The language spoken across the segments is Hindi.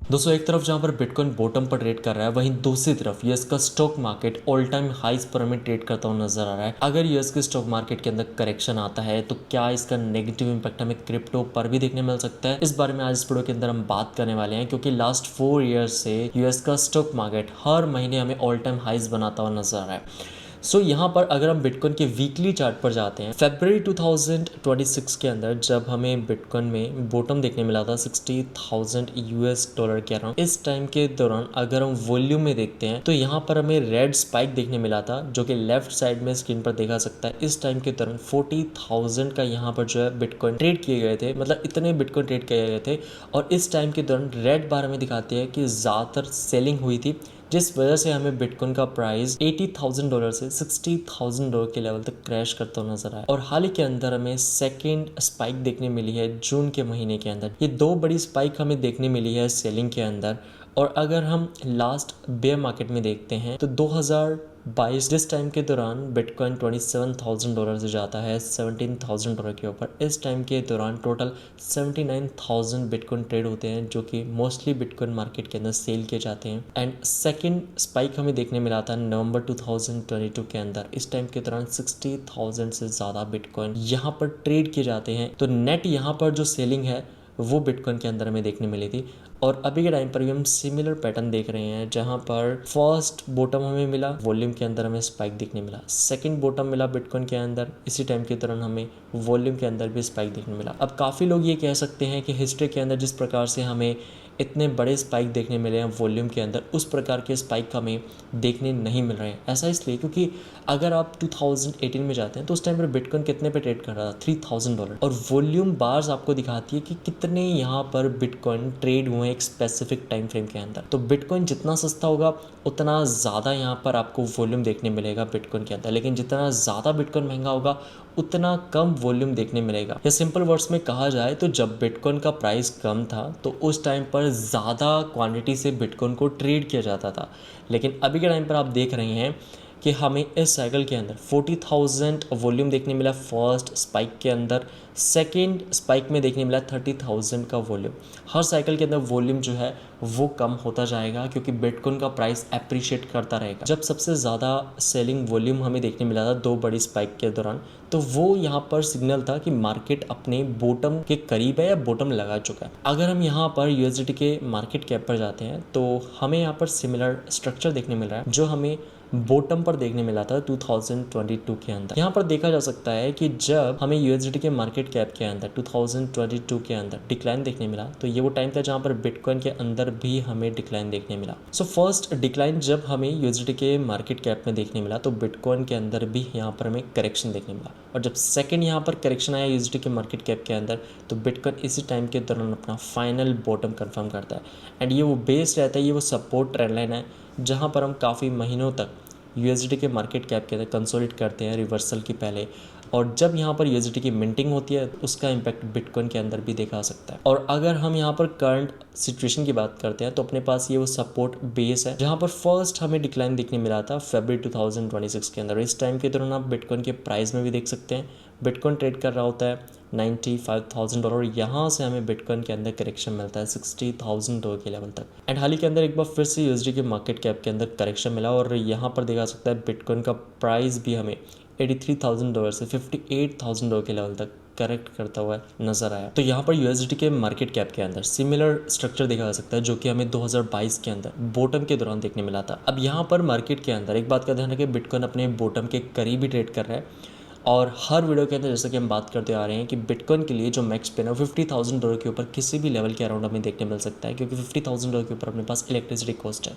दोस्तों एक तरफ जहां पर बिटकॉइन बॉटम पर ट्रेड कर रहा है, वहीं दूसरी तरफ यूएस का स्टॉक मार्केट ऑल टाइम हाइस पर हमें ट्रेड करता हुआ नजर आ रहा है। अगर यूएस के स्टॉक मार्केट के अंदर करेक्शन आता है तो क्या इसका नेगेटिव इंपैक्ट हमें क्रिप्टो पर भी देखने मिल सकता है? इस बारे में आज इस वीडियो के अंदर हम बात करने वाले हैं, क्योंकि लास्ट 4 ईयर्स से यूएस का स्टॉक मार्केट हर महीने हमें ऑल टाइम हाइस बनाता हुआ नजर आ रहा है। यहाँ पर अगर हम बिटकॉइन के वीकली चार्ट पर जाते हैं, फरवरी 2026 के अंदर जब हमें बिटकॉइन में बॉटम देखने मिला था 60,000 यूएस डॉलर के अराउंड, इस टाइम के दौरान अगर हम वॉल्यूम में देखते हैं तो यहाँ पर हमें रेड स्पाइक देखने मिला था, जो कि लेफ्ट साइड में स्क्रीन पर देखा सकता है। इस टाइम के दौरान 40,000 का यहाँ पर जो है बिटकॉइन ट्रेड किए गए थे, मतलब इतने बिटकॉइन ट्रेड किए गए थे। और इस टाइम के दौरान रेड बार हमें दिखाती है कि ज़्यादातर सेलिंग हुई थी, जिस वजह से हमें बिटकॉइन का प्राइस $80,000 से $60,000 के लेवल तक क्रैश करता हुआ नजर आया। और हाल ही के अंदर हमें सेकेंड स्पाइक देखने मिली है जून के महीने के अंदर। ये दो बड़ी स्पाइक हमें देखने मिली है सेलिंग के अंदर। और अगर हम लास्ट बेयर मार्केट में देखते हैं तो 2022 जिस टाइम के दौरान बिटकॉइन $27,000 से जाता है $17,000 के ऊपर, इस टाइम के दौरान टोटल 79,000 बिटकॉइन ट्रेड होते हैं, जो कि मोस्टली बिटकॉइन मार्केट के अंदर सेल किए जाते हैं। एंड सेकंड स्पाइक हमें देखने मिला था नवंबर 2022 के अंदर। इस टाइम के दौरान 60,000 से ज़्यादा बिटकॉइन यहाँ पर ट्रेड किए जाते हैं। तो नेट यहाँ पर जो सेलिंग है वो बिटकॉइन के अंदर हमें देखने मिली थी। और अभी के टाइम पर भी हम सिमिलर पैटर्न देख रहे हैं, जहां पर फर्स्ट बॉटम हमें मिला, वॉल्यूम के अंदर हमें स्पाइक देखने मिला। सेकंड बॉटम मिला बिटकॉइन के अंदर, इसी टाइम के दौरान हमें वॉल्यूम के अंदर भी स्पाइक देखने मिला। अब काफ़ी लोग ये कह सकते हैं कि हिस्ट्री के अंदर जिस प्रकार से हमें इतने बड़े स्पाइक देखने मिले हैं वॉल्यूम के अंदर, उस प्रकार के स्पाइक हमें देखने नहीं मिल रहे हैं। ऐसा इसलिए क्योंकि अगर आप 2018 में जाते हैं तो उस टाइम पर बिटकॉइन कितने पे ट्रेड कर रहा था? $3,000। और वॉल्यूम बार्स आपको दिखाती है कि कितने यहाँ पर बिटकॉइन ट्रेड हुए एक स्पेसिफिक टाइम फ्रेम के अंदर। तो बिटकॉइन जितना सस्ता होगा उतना ज़्यादा यहाँ पर आपको वॉल्यूम देखने मिलेगा बिटकॉइन के अंदर, लेकिन जितना ज़्यादा बिटकॉइन महंगा होगा उतना कम वॉल्यूम देखने मिलेगा। या सिंपल वर्ड्स में कहा जाए तो जब बिटकॉइन का प्राइस कम था तो उस टाइम पर ज़्यादा क्वांटिटी से बिटकॉइन को ट्रेड किया जाता था, लेकिन अभी के टाइम पर आप देख रहे हैं कि हमें इस साइकिल के अंदर 40,000 वॉल्यूम देखने मिला फर्स्ट स्पाइक के अंदर, सेकेंड स्पाइक में देखने मिला 30,000 का वॉल्यूम। हर साइकिल के अंदर वॉल्यूम जो है वो कम होता जाएगा, क्योंकि बिटकॉइन का प्राइस अप्रिशिएट करता रहेगा। जब सबसे ज़्यादा सेलिंग वॉल्यूम हमें देखने मिला था दो बड़ी स्पाइक के दौरान, तो वो यहाँ पर सिग्नल था कि मार्केट अपने बॉटम के करीब है या बॉटम लगा चुका है। अगर हम यहाँ पर यूएसडीटी के मार्केट कैप पर जाते हैं तो हमें यहाँ पर सिमिलर स्ट्रक्चर देखने मिल रहा है जो हमें बॉटम पर देखने मिला था 2022 के अंदर। यहाँ पर देखा जा सकता है कि जब हमें यूएसडीटी के मार्केट कैप के अंदर 2022 के अंदर डिक्लाइन देखने मिला, तो ये वो टाइम था जहाँ पर बिटकॉइन के अंदर भी हमें डिक्लाइन देखने मिला। सो फर्स्ट डिक्लाइन जब हमें यूएसडीटी के मार्केट कैप में देखने मिला तो बिटकॉइन के अंदर भी यहाँ पर हमें करेक्शन देखने मिला। और जब सेकेंड यहाँ पर करेक्शन आया यूएसडीटी के मार्केट कैप के अंदर, तो बिटकॉइन इसी टाइम के दौरान अपना फाइनल बॉटम कंफर्म करता है। एंड ये वो बेस रहता है, ये वो सपोर्ट ट्रेंड लाइन है जहाँ पर हम काफ़ी महीनों तक यूएसडीटी के मार्केट कैप के अंदर कंसोलिडेट करते हैं रिवर्सल की पहले। और जब यहाँ पर यूएसडीटी की मिंटिंग होती है उसका इम्पैक्ट बिटकॉइन के अंदर भी देखा सकता है। और अगर हम यहाँ पर करंट सिचुएशन की बात करते हैं तो अपने पास ये वो सपोर्ट बेस है जहाँ पर फर्स्ट हमें डिक्लाइन देखने मिला था फरवरी 2026 के अंदर। इस टाइम के दौरान आप बिटकॉइन के प्राइस में भी देख सकते हैं, बिटकॉइन ट्रेड कर रहा होता है $95,000। यहाँ से हमें बिटकॉइन के अंदर करेक्शन मिलता है $60,000 के लेवल तक। एंड हाल ही के अंदर एक बार फिर से यूएसडी के मार्केट कैप के अंदर करेक्शन मिला और यहाँ पर देखा सकता है बिटकॉइन का प्राइस भी हमें $83,000 से $58,000 के लेवल तक करेक्ट करता हुआ नजर आया। तो यहाँ पर यूएसडी के मार्केट कैप के अंदर सिमिलर स्ट्रक्चर देखा जा सकता है जो कि हमें 2022 के अंदर बॉटम के दौरान देखने मिला था। अब यहाँ पर मार्केट के अंदर एक बात का ध्यान रखें, बिटकॉइन अपने बॉटम के करीब ही ट्रेड कर रहा है। और हर वीडियो के अंदर जैसा कि हम बात करते आ रहे हैं कि बिटकॉइन के लिए जो मैक्स पेन है $50,000 के ऊपर किसी भी लेवल के अराउंड हमें देखने मिल सकता है, क्योंकि $50,000 के ऊपर अपने पास इलेक्ट्रिसिटी कॉस्ट है,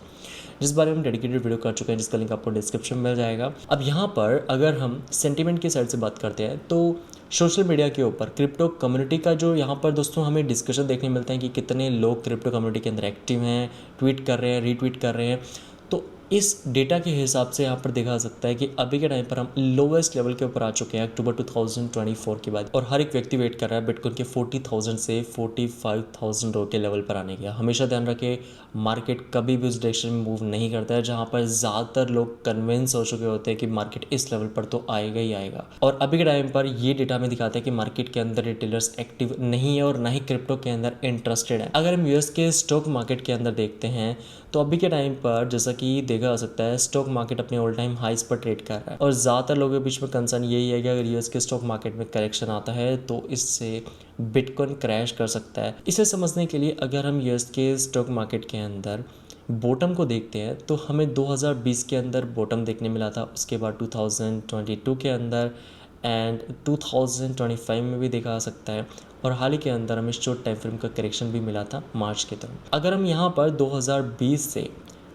जिस बारे में हम डेडिकेटेड वीडियो कर चुके हैं, जिसका लिंक आपको डिस्क्रिप्शन में मिल जाएगा। अब यहाँ पर अगर हम सेंटीमेंट की साइड से बात करते हैं तो सोशल मीडिया के ऊपर क्रिप्टो कम्युनिटी का जो यहाँ पर दोस्तों हमें डिस्कशन देखने मिलते हैं कि कितने लोग क्रिप्टो कम्युनिटी के अंदर एक्टिव हैं, ट्वीट कर रहे हैं, रीट्वीट कर रहे हैं। तो इस डेटा के हिसाब से यहाँ पर देखा जा सकता है कि अभी के टाइम पर हम लोवेस्ट लेवल के ऊपर आ चुके हैं अक्टूबर 2024 के बाद, और हर एक व्यक्ति वेट कर रहा है बिटकॉइन के 40,000 से 45,000 के लेवल पर आने का। हमेशा ध्यान रखें, मार्केट कभी भी उस डायरेक्शन में मूव नहीं करता है जहाँ पर ज़्यादातर लोग कन्विंस हो चुके होते हैं कि मार्केट इस लेवल पर तो आएगा ही आएगा। और अभी के टाइम पर ये डेटा में दिखाता है कि मार्केट के अंदर रिटेलर्स एक्टिव नहीं है और ना ही क्रिप्टो के अंदर इंटरेस्टेड है। अगर हम यूएस के स्टॉक मार्केट के अंदर देखते हैं तो अभी के टाइम पर जैसा कि देखा जा सकता है स्टॉक मार्केट अपने ऑल टाइम हाइस पर ट्रेड कर रहा है, और ज़्यादातर लोगों के बीच में कंसर्न यही है कि अगर यूएस के स्टॉक मार्केट में करेक्शन आता है तो इससे बिटकॉइन क्रैश कर सकता है। इसे समझने के लिए अगर हम यूएस के स्टॉक मार्केट के अंदर बॉटम को देखते हैं तो हमें 2020 के अंदर बॉटम देखने मिला था, उसके बाद 2022 के अंदर एंड 2025 में भी देखा जा सकता है, और हाल ही के अंदर हमें शॉर्ट टाइम फ्रेम का करेक्शन भी मिला था मार्च के दौरान। अगर हम यहाँ पर 2020 से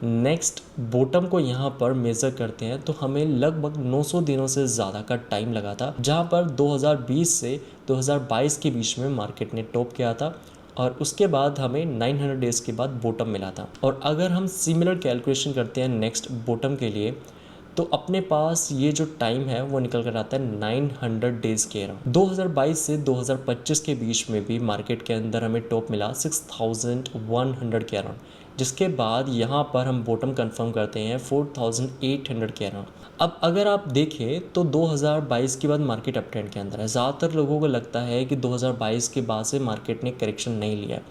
नेक्स्ट बॉटम को यहाँ पर मेज़र करते हैं तो हमें लगभग 900 दिनों से ज़्यादा का टाइम लगा था, जहाँ पर 2020 से 2022 के बीच में मार्केट ने टॉप किया था, और उसके बाद हमें 900 डेज़ के बाद बॉटम मिला था। और अगर हम सिमिलर कैलकुलेशन करते हैं नेक्स्ट बॉटम के लिए तो अपने पास ये जो टाइम है वो निकल कर आता है 900 डेज़ के अराउंड। 2022 से 2025 के बीच में भी मार्केट के अंदर हमें टॉप मिला 6100 के अराउंड, जिसके बाद यहाँ पर हम बॉटम कंफर्म करते हैं 4800 के अराउंड। अब अगर आप देखें तो 2022 के बाद मार्केट अप ट्रेंड के अंदर है। ज़्यादातर लोगों को लगता है कि 2022 के बाद से मार्केट ने करेक्शन नहीं लिया है,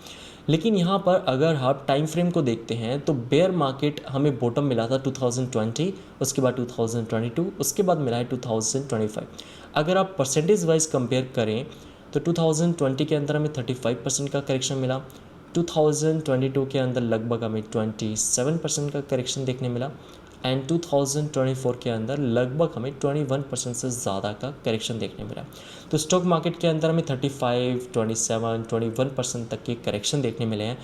लेकिन यहाँ पर अगर आप टाइम फ्रेम को देखते हैं तो बेयर मार्केट हमें बॉटम मिला था 2020, उसके बाद 2022, उसके बाद मिला है 2025। अगर आप परसेंटेज वाइज कंपेयर करें तो 2020 के अंदर हमें 35% का करेक्शन मिला, 2022 के अंदर लगभग हमें 27% का करेक्शन देखने मिला, एंड 2024 के अंदर लगभग हमें 21% से ज़्यादा का करेक्शन देखने मिला। तो स्टॉक मार्केट के अंदर हमें 35, 27, 21% तक के करेक्शन देखने मिले हैं।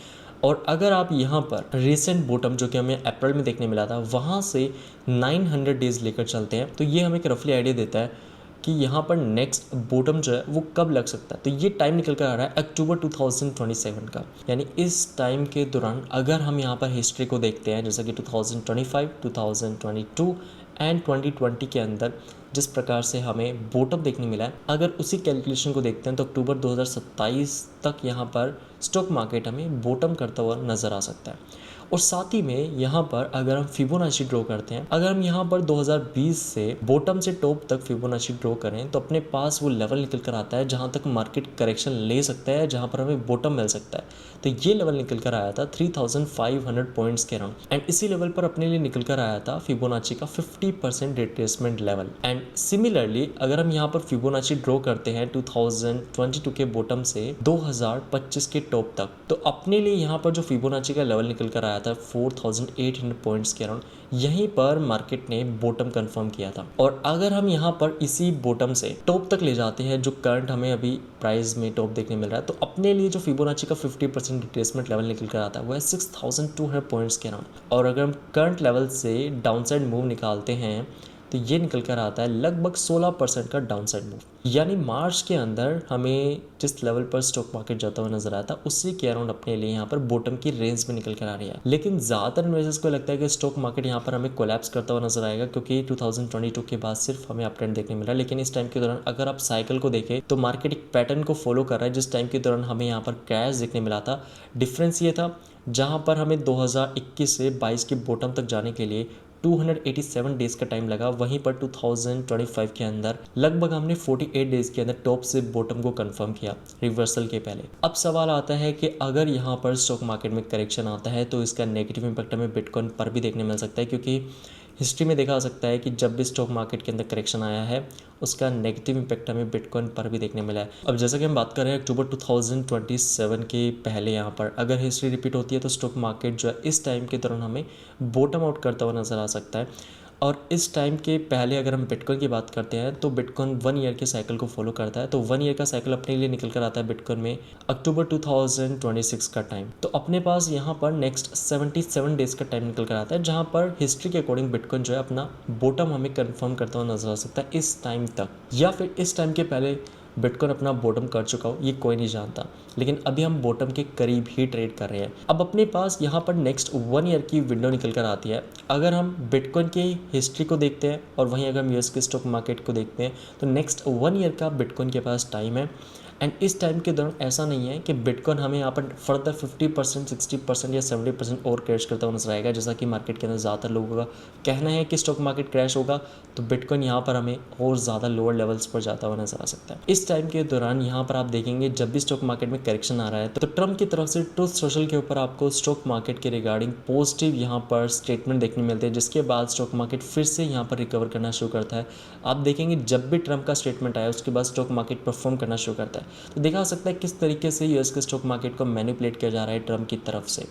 और अगर आप यहाँ पर रिसेंट बॉटम जो कि हमें अप्रैल में देखने मिला था वहाँ से 900 डेज़ लेकर चलते हैं तो ये हमें एक रफली आइडिया देता है कि यहाँ पर नेक्स्ट बॉटम जो है वो कब लग सकता है। तो ये टाइम निकल कर आ रहा है अक्टूबर 2027 का, यानी इस टाइम के दौरान अगर हम यहाँ पर हिस्ट्री को देखते हैं जैसा कि 2025, 2022 एंड 2020 के अंदर जिस प्रकार से हमें बॉटम देखने मिला है, अगर उसी कैलकुलेशन को देखते हैं तो अक्टूबर 2027 तक यहाँ पर स्टॉक मार्केट हमें बॉटम करता हुआ नज़र आ सकता है। और साथ ही में यहाँ पर अगर हम फिबोनाची ड्रॉ करते हैं, अगर हम यहाँ पर 2020 से बॉटम से टॉप तक फिबोनाची ड्रॉ करें तो अपने पास वो लेवल निकल कर आता है जहाँ तक मार्केट करेक्शन ले सकता है, जहाँ पर हमें बॉटम मिल सकता है। तो ये लेवल निकल कर आया था 3500 पॉइंट्स के अराउंड, एंड इसी लेवल पर अपने लिए निकल कर आया था फिबोनाची का 50% रिट्रेसमेंट लेवल। एंड सिमिलरली अगर हम यहाँ पर फिबोनाची ड्रॉ करते हैं 2022 के बॉटम से 2025 के टॉप तक, तो अपने लिए यहाँ पर जो फिबोनाची का लेवल निकल कर आया था 4800 पॉइंट्स के अराउंड, यहीं पर मार्केट ने बॉटम कंफर्म किया था। और अगर हम यहाँ पर इसी बॉटम से टॉप तक ले जाते हैं जो करंट हमें अभी प्राइस में टॉप देखने मिल रहा है, तो अपने लिए जो फिबोनाची का 50% रिट्रेसमेंट लेवल निकल कर आता है वो है 6200 पॉइंट्स के अराउंड। और अगर हम करंट लेवल से डाउनसाइड मूव निकालते हैं तो ये निकल कर आता है लगभग 16% का डाउनसाइड मूव। यानी मार्च के अंदर हमें जिस लेवल पर स्टॉक मार्केट जाता हुआ नजर आया था उसी के अराउंड अपने लिए यहाँ पर बॉटम की रेंज में निकल कर आ रही है। लेकिन ज़्यादातर इन्वेस्टर्स को लगता है कि स्टॉक मार्केट यहाँ पर हमें कोलैप्स करता हुआ नजर आएगा, क्योंकि 2022 के बाद सिर्फ हमें अप ट्रेंड देखने मिला। लेकिन इस टाइम के दौरान अगर आप साइकिल को देखें तो मार्केट एक पैटर्न को फॉलो कर रहा है। जिस टाइम के दौरान हमें यहाँ पर क्रैश देखने मिला था, डिफरेंस ये था जहाँ पर हमें 2021 से 22 के बॉटम तक जाने के लिए 287 डेज़ का टाइम लगा, वहीं पर 2025 के अंदर लगभग हमने 48 डेज़ के अंदर टॉप से बॉटम को कंफर्म किया रिवर्सल के पहले। अब सवाल आता है कि अगर यहाँ पर स्टॉक मार्केट में करेक्शन आता है तो इसका नेगेटिव इम्पैक्ट हमें बिटकॉइन पर भी देखने मिल सकता है, क्योंकि हिस्ट्री में देखा जा सकता है कि जब भी स्टॉक मार्केट के अंदर करेक्शन आया है उसका नेगेटिव इम्पैक्ट हमें बिटकॉइन पर भी देखने मिला है। अब जैसा कि हम बात कर रहे हैं अक्टूबर 2027 के पहले, यहाँ पर अगर हिस्ट्री रिपीट होती है तो स्टॉक मार्केट जो है इस टाइम के दौरान हमें बॉटम आउट करता हुआ नजर आ सकता है। और इस टाइम के पहले अगर हम बिटकॉइन की बात करते हैं तो बिटकॉइन 1 ईयर के साइकिल को फॉलो करता है। तो 1 ईयर का साइकिल अपने लिए निकल कर आता है बिटकॉइन में अक्टूबर 2026 का टाइम। तो अपने पास यहाँ पर नेक्स्ट 77 डेज़ का टाइम निकल कर आता है, जहाँ पर हिस्ट्री के अकॉर्डिंग बिटकॉइन जो है अपना बॉटम हमें कन्फर्म करता हुआ नजर आ सकता है इस टाइम तक, या फिर इस टाइम के पहले बिटकॉइन अपना बॉटम कर चुका हो ये कोई नहीं जानता, लेकिन अभी हम बॉटम के करीब ही ट्रेड कर रहे हैं। अब अपने पास यहाँ पर नेक्स्ट 1 ईयर की विंडो निकल कर आती है। अगर हम बिटकॉइन की हिस्ट्री को देखते हैं और वहीं अगर हम यूएस के स्टॉक मार्केट को देखते हैं तो नेक्स्ट 1 ईयर का बिटकॉइन के पास टाइम है। एंड इस टाइम के दौरान ऐसा नहीं है कि बिटकॉइन हमें यहाँ पर फर्दर 50%, 60% या 70% और क्रैश करता हुआ नजर आएगा, जैसा कि मार्केट के अंदर ज़्यादातर लोगों का कहना है कि स्टॉक मार्केट क्रैश होगा तो बिटकॉइन यहाँ पर हमें और ज़्यादा लोअर लेवल्स पर जाता हुआ नजर आ सकता है। इस टाइम के दौरान यहाँ पर आप देखेंगे जब भी स्टॉक मार्केट में करेक्शन आ रहा है तो ट्रम्प की तरफ से ट्रूथ सोशल के ऊपर आपको स्टॉक मार्केट के रिगार्डिंग पॉजिटिव यहाँ पर स्टेटमेंट देखने मिलते हैं, जिसके बाद स्टॉक मार्केट फिर से यहाँ पर रिकवर करना शुरू करता है। आप देखेंगे जब भी ट्रम्प का स्टेटमेंट आया उसके बाद स्टॉक मार्केट परफॉर्म करना शुरू करता है। तो देखा जा सकता है किस तरीके से यूएस के स्टॉक मार्केट को मैनिपुलेट किया जा रहा है ट्रम्प की तरफ से।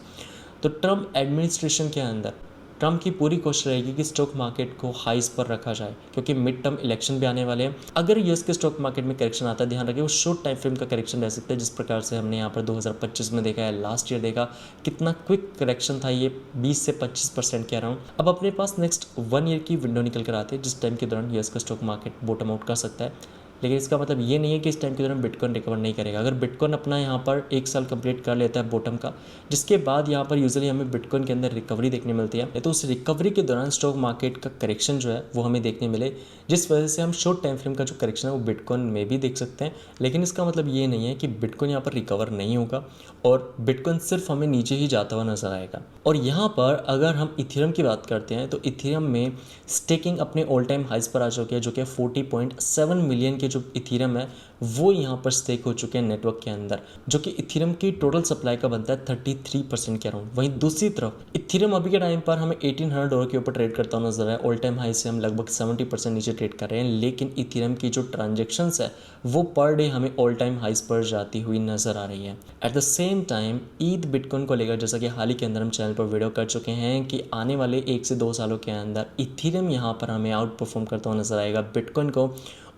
तो ट्रम्प एडमिनिस्ट्रेशन के अंदर ट्रम्प की पूरी कोशिश रहेगी कि स्टॉक मार्केट को हाइस पर रखा जाए, क्योंकि मिड टर्म इलेक्शन भी आने वाले हैं। अगर यूएस के स्टॉक मार्केट में करेक्शन आता है, ध्यान रखिए वो शॉर्ट टाइम फ्रेम का करेक्शन रह सकता है, जिस प्रकार से हमने यहाँ पर 2025 में देखा है, लास्ट ईयर देखा कितना क्विक करेक्शन था, ये 20 से 25% के अराउंड। अब अपने पास नेक्स्ट 1 ईयर की विंडो निकल कर आती है जिस टाइम के दौरान यूएस का स्टॉक मार्केट बॉटम आउट कर सकता है। लेकिन इसका मतलब ये नहीं है कि इस टाइम के दौरान बिटकॉइन रिकवर नहीं करेगा। अगर बिटकॉइन अपना यहाँ पर 1 साल कंप्लीट कर लेता है बॉटम का, जिसके बाद यहाँ पर यूजुअली हमें बिटकॉइन के अंदर रिकवरी देखने मिलती है, तो उस रिकवरी के दौरान स्टॉक मार्केट का करेक्शन जो है वो हमें देखने मिले, जिस वजह से हम शॉर्ट टाइम फ्रेम का जो करेक्शन है वो बिटकॉइन में भी देख सकते हैं। लेकिन इसका मतलब ये नहीं है कि बिटकॉइन यहाँ पर रिकवर नहीं होगा और बिटकॉइन सिर्फ हमें नीचे ही जाता हुआ नजर आएगा। और यहाँ पर अगर हम इथेरियम की बात करते हैं तो इथेरियम में स्टेकिंग अपने ऑल टाइम हाइस पर आ चुकी है, जो कि 40.7 मिलियन के जो इथेरियम है वो यहाँ पर स्टेक हो चुके हैं नेटवर्क के अंदर, जो कि इथेरियम की टोटल सप्लाई का बनता है 33% के अराउंड। वहीं दूसरी तरफ इथेरियम अभी के टाइम पर हमें $1800 के ऊपर ट्रेड करता हुआ नजर है। ऑल टाइम हाई से हम लगभग 70% नीचे ट्रेड कर रहे हैं, लेकिन इथेरियम की जो ट्रांजेक्शन्स है वो पर डे हमें ऑल टाइम हाइस पर जाती हुई नजर आ रही है। At the same time Eid bitcoin को लेकर, जैसा कि हाल ही के अंदर हम चैनल पर वीडियो कर चुके हैं कि आने वाले 1 से 2 सालों के अंदर इथेरियम यहाँ पर हमें आउट परफॉर्म करता हुआ नजर आएगा बिटकॉइन को।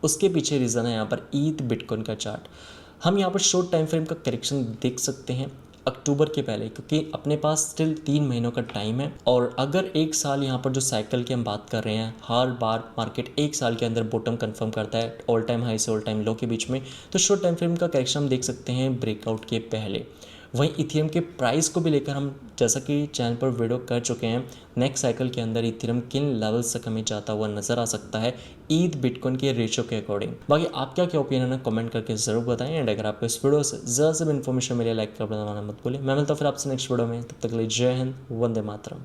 उसके पीछे रीज़न है यहाँ पर ईद बिटकॉइन का चार्ट। हम यहाँ पर शॉर्ट टाइम फ्रेम का करेक्शन देख सकते हैं अक्टूबर के पहले, क्योंकि अपने पास स्टिल 3 महीनों का टाइम है। और अगर 1 साल यहाँ पर जो साइकिल की हम बात कर रहे हैं, हर बार मार्केट 1 साल के अंदर बॉटम कंफर्म करता है ऑल टाइम हाई से ऑल टाइम लो के बीच में, तो शॉर्ट टाइम फ्रेम का करेक्शन हम देख सकते हैं ब्रेकआउट के पहले। वहीं इथेरियम के प्राइस को भी लेकर हम जैसा कि चैनल पर वीडियो कर चुके हैं, नेक्स्ट साइकिल के अंदर इथेरियम किन लेवल्स तक हमें जाता हुआ नजर आ सकता है ईद बिटकॉइन के रेशियो के अकॉर्डिंग। बाकी आप क्या ओपिनियन है कमेंट करके जरूर बताएं। एंड अगर आपको इस वीडियो से ज़्यादा से इन्फॉर्मेशन मिले लाइक कर बनाना मत भूलें। मैं मिलता हूँ फिर आपसे नेक्स्ट वीडियो में, तब तक के लिए जय हिंद, वंदे मातरम।